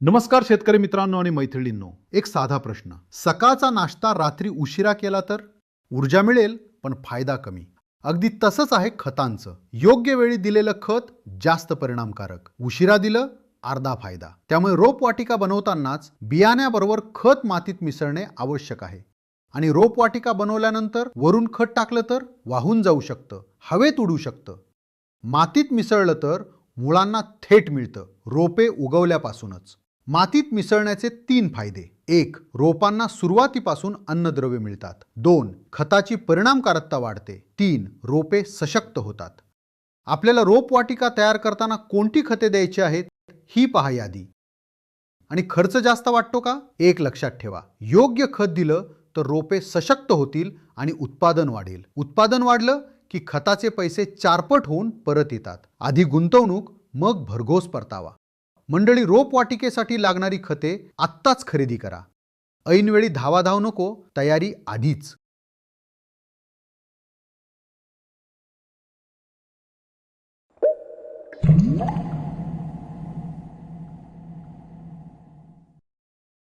नमस्कार शेतकरी मित्रांनो आणि मैत्रिणींनो, एक साधा प्रश्न. सकाळचा नाश्ता रात्री उशिरा केला तर ऊर्जा मिळेल पण फायदा कमी. अगदी तसंच आहे खतांचं. योग्य वेळी दिलेलं खत जास्त परिणामकारक, उशिरा दिलं अर्धा फायदा. त्यामुळे रोपवाटिका बनवतानाच बियाण्याबरोबर खत मातीत मिसळणे आवश्यक आहे. आणि रोपवाटिका बनवल्यानंतर वरून खत टाकलं तर वाहून जाऊ शकतं, हवेत उडू शकतं. मातीत मिसळलं तर मुळांना थेट मिळतं, रोपे उगवल्यापासूनच. मातीत मिसळण्याचे 3 फायदे. 1. रोपांना सुरुवातीपासून अन्नद्रव्य मिळतात. 2. खताची परिणामकारकता वाढते. 3. रोपे सशक्त होतात. आपल्याला रोपवाटिका तयार करताना कोणती खते द्यायची आहेत ही पहा यादी. आणि खर्च जास्त वाटतो का? एक लक्षात ठेवा, योग्य खत दिलं तर रोपे सशक्त होतील आणि उत्पादन वाढेल. उत्पादन वाढलं की खताचे पैसे चारपट होऊन परत येतात. आधी गुंतवणूक मग भरघोस परतावा. मंडळी, रोपवाटिकेसाठी लागणारी खते आत्ताच खरेदी करा. ऐनवेळी धावाधाव नको, तयारी आधीच.